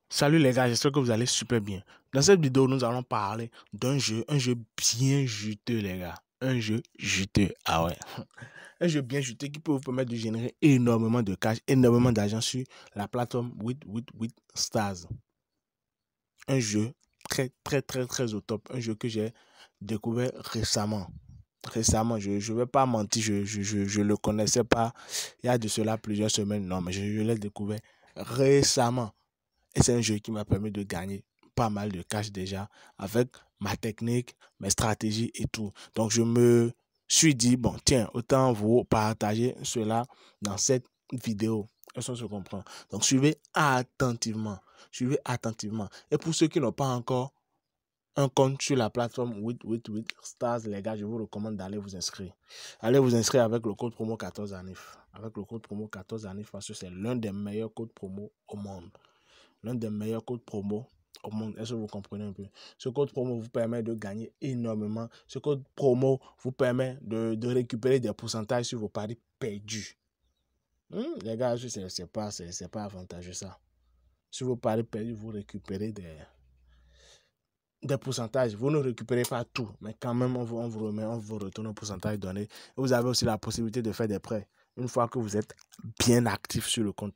Salut les gars, j'espère que vous allez super bien. Dans cette vidéo, nous allons parler d'un jeu, un jeu bien juteux les gars. Un jeu juteux, ah ouais. Un jeu bien juteux qui peut vous permettre de générer énormément de cash, énormément d'argent sur la plateforme with Stars. Un jeu très au top. Un jeu que j'ai découvert récemment. Je vais pas mentir, je le connaissais pas il y a de cela plusieurs semaines. Non, mais je l'ai découvert récemment. Et c'est un jeu qui m'a permis de gagner pas mal de cash déjà avec ma technique, mes stratégies et tout. Donc je me suis dit, bon, tiens, autant vous partager cela dans cette vidéo. Est-ce qu'on se comprend? Donc suivez attentivement. Suivez attentivement. Et pour ceux qui n'ont pas encore un compte sur la plateforme with Stars, les gars, je vous recommande d'aller vous inscrire. Allez vous inscrire avec le code promo 14 ANIF. Avec le code promo 14 ANIF parce que c'est l'un des meilleurs codes promo au monde. L'un des meilleurs codes promo au monde. Est-ce que vous comprenez un peu? Ce code promo vous permet de gagner énormément. Ce code promo vous permet de récupérer des pourcentages sur vos paris perdus. Les gars, c'est pas avantageux ça. Sur vos paris perdus, vous récupérez des pourcentages. Vous ne récupérez pas tout, mais quand même, on vous remet, on vous retourne un pourcentage donné. Et vous avez aussi la possibilité de faire des prêts une fois que vous êtes bien actif sur le compte.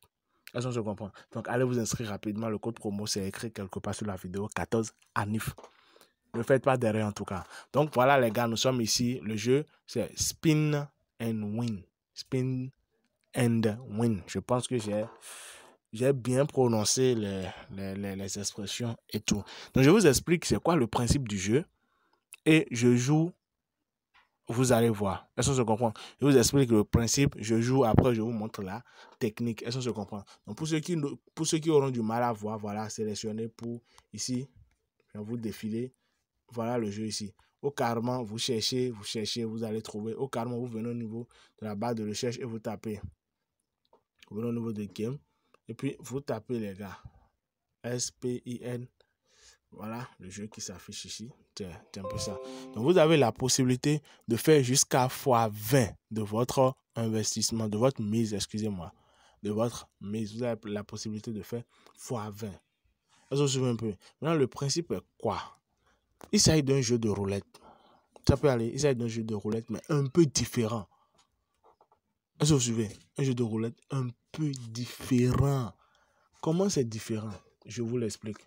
Est-ce qu'on se comprend? Donc, allez vous inscrire rapidement. Le code promo, c'est écrit quelque part sur la vidéo 14 ANIF. Ne faites pas d'erreur en tout cas. Donc, voilà les gars, nous sommes ici. Le jeu, c'est Spin and Win. Spin and Win. Je pense que j'ai bien prononcé les expressions et tout. Donc, je vous explique c'est quoi le principe du jeu. Et je joue, vous allez voir. Est-ce qu'on se comprend? Je vous explique le principe, je joue, après je vous montre la technique. Est-ce qu'on se comprend? Donc, pour ceux qui auront du mal à voir, voilà, sélectionnez pour ici. Je vais vous défiler. Voilà le jeu ici. Au carrément, vous cherchez, vous allez trouver. Au carrément, vous venez au niveau de la barre de recherche et vous tapez. Vous venez au niveau de game. Et puis, vous tapez les gars. SPIN. Voilà le jeu qui s'affiche ici. C'est un peu ça. Donc, vous avez la possibilité de faire jusqu'à x20 de votre investissement, de votre mise, excusez-moi. De votre mise. Vous avez la possibilité de faire x20. Est-ce que vous suivez un peu? Maintenant, le principe est quoi? Il s'agit d'un jeu de roulette. Ça peut aller. Il s'agit d'un jeu de roulette, mais un peu différent. Est-ce que vous suivez? Un jeu de roulette un peu différent. Comment c'est différent? Je vous l'explique.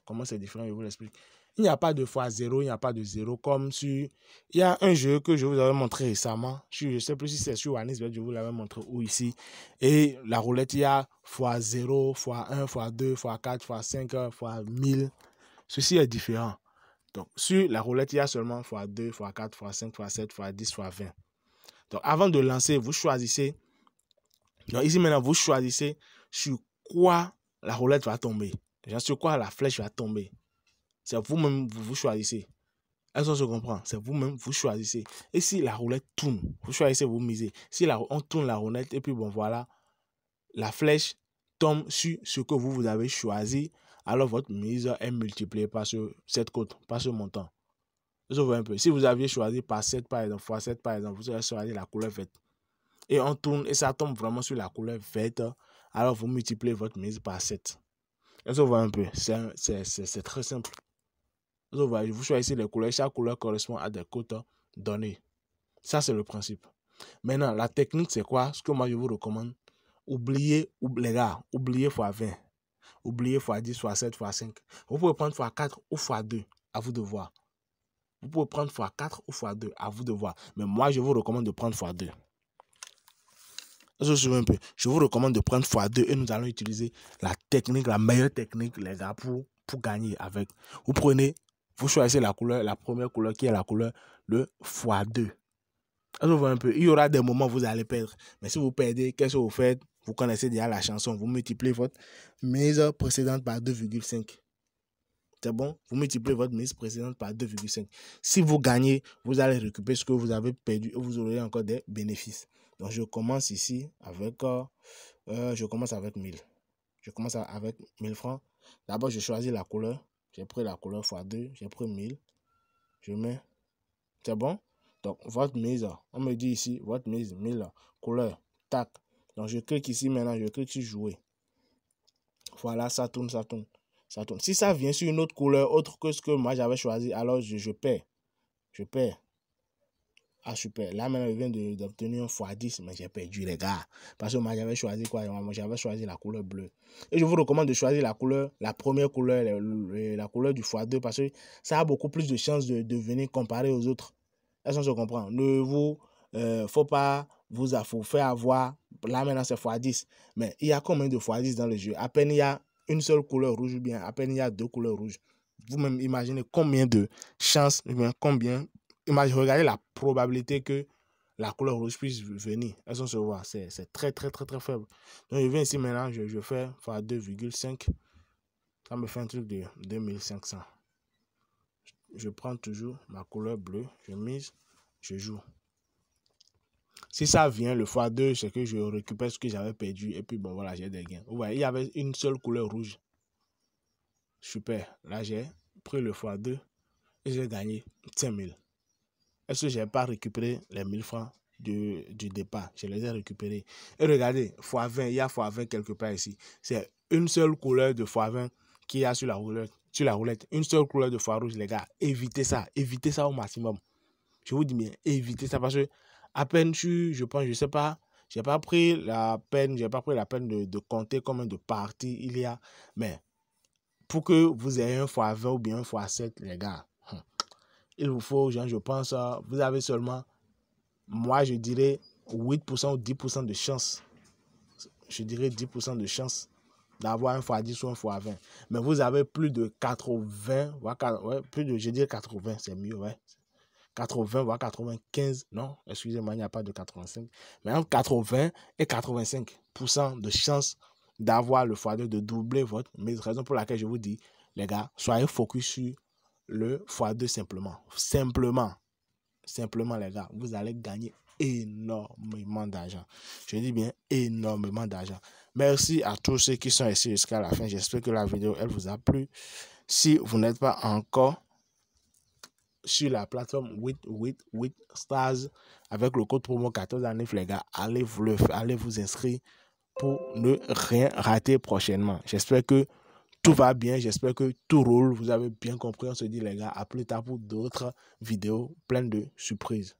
Comment c'est différent? Je vous l'explique. Il n'y a pas de x0, il n'y a pas de 0 comme sur... Il y a un jeu que je vous avais montré récemment. Je ne sais plus si c'est sur Anisbet, je vous l'avais montré ou ici. Et la roulette, il y a x0, x1, x2, x4, x5, x1000. Ceci est différent. Donc, sur la roulette, il y a seulement x2, x4, x5, x7, x10, x20. Donc, avant de lancer, vous choisissez. Donc, ici, maintenant, vous choisissez sur quoi la roulette va tomber. Déjà, sur quoi la flèche va tomber. C'est vous-même, vous choisissez. Est-ce qu'on se comprend? C'est vous-même, vous choisissez. Et si la roulette tourne, vous choisissez, vous misez. Si on tourne la roulette, et puis bon, voilà, la flèche tombe sur ce que vous avez choisi, alors votre mise est multipliée par cette cote, par ce montant. Vous voyez un peu. Si vous aviez choisi par 7 par exemple, fois 7 par exemple, vous avez choisi la couleur verte. Et on tourne et ça tombe vraiment sur la couleur verte. Alors vous multipliez votre mise par 7. Est-ce que vous voyez un peu? C'est très simple. Vous voyez, vous choisissez les couleurs. Chaque couleur correspond à des cotes données. Ça, c'est le principe. Maintenant, la technique, c'est quoi? Ce que moi, je vous recommande. Les gars, oubliez x20. Oubliez x10, x7, x5. Vous pouvez prendre x4 ou x2. À vous de voir. Vous pouvez prendre x4 ou x2, à vous de voir. Mais moi, je vous recommande de prendre x2. Je vous recommande de prendre x2 et nous allons utiliser la technique, la meilleure technique, les gars, pour gagner avec. Vous choisissez la couleur, la première couleur qui est la couleur de x2. Vous voyez un peu, il y aura des moments où vous allez perdre. Mais si vous perdez, qu'est-ce que vous faites? Vous connaissez déjà la chanson. Vous multipliez votre mise précédente par 2,5. C'est bon? Vous multipliez votre mise précédente par 2,5. Si vous gagnez, vous allez récupérer ce que vous avez perdu et vous aurez encore des bénéfices. Donc, je commence ici avec, je commence avec 1000. Je commence avec 1000 francs. D'abord, je choisis la couleur. J'ai pris la couleur x2. J'ai pris 1000. Je mets. C'est bon? Donc, votre mise, on me dit ici, votre mise, 1000, couleur, tac. Donc, je clique ici maintenant, je clique sur jouer. Voilà, ça tourne, ça tourne. Ça tourne. Si ça vient sur une autre couleur, autre que ce que moi j'avais choisi, alors je perds. Je perds. Ah, super. Là, maintenant, je viens d'obtenir un x10, mais j'ai perdu, les gars. Parce que moi, j'avais choisi quoi? Moi, j'avais choisi la couleur bleue. Et je vous recommande de choisir la couleur, la première couleur, la couleur du x2, parce que ça a beaucoup plus de chances de venir comparer aux autres. Est-ce qu'on se comprend? Ne vous, faut pas vous faire avoir. Là, maintenant, c'est x10. Mais il y a combien de x10 dans le jeu? À peine il y a une seule couleur rouge, ou bien à peine il y a deux couleurs rouges. Vous-même imaginez combien de chances, ou bien combien. Regardez la probabilité que la couleur rouge puisse venir. Est-ce qu'on se voit? C'est très, très, très, très faible. Donc, je viens ici maintenant, je fais x 2,5. Ça me fait un truc de 2500. Je prends toujours ma couleur bleue, je mise, je joue. Si ça vient, le x2, c'est que je récupère ce que j'avais perdu. Et puis, bon, voilà, j'ai des gains. Vous voyez, il y avait une seule couleur rouge. Super. Là, j'ai pris le x2 et j'ai gagné 5000. Est-ce que je n'ai pas récupéré les 1000 francs du départ? Je les ai récupérés. Et regardez, x20, il y a x20 quelque part ici. C'est une seule couleur de x20 qu'il y a sur la roulette. Une seule couleur de x rouge, les gars. Évitez ça. Évitez ça au maximum. Je vous dis bien, évitez ça parce que à peine je pense, je sais pas, j'ai pas pris la peine de compter combien de parties il y a. Mais pour que vous ayez un x20 ou bien un x7, les gars, il vous faut, je pense, vous avez seulement, moi je dirais 8% ou 10% de chance. Je dirais 10% de chance d'avoir un x10 ou un x20. Mais vous avez plus de 80, ouais, plus de, je dirais 80, c'est mieux, ouais. 80, voire 95, non, excusez-moi, il n'y a pas de 85, mais entre 80 et 85% de chance d'avoir le x2, de doubler votre. Mais raison pour laquelle je vous dis, les gars, soyez focus sur le x2 simplement. Simplement, les gars, vous allez gagner énormément d'argent. Je dis bien énormément d'argent. Merci à tous ceux qui sont ici jusqu'à la fin. J'espère que la vidéo, elle vous a plu. Si vous n'êtes pas encore sur la plateforme 8 Stars avec le code promo 14 à 9, les gars, allez vous inscrire pour ne rien rater prochainement. J'espère que tout va bien, j'espère que tout roule. Vous avez bien compris. On se dit, les gars, à plus tard pour d'autres vidéos pleines de surprises.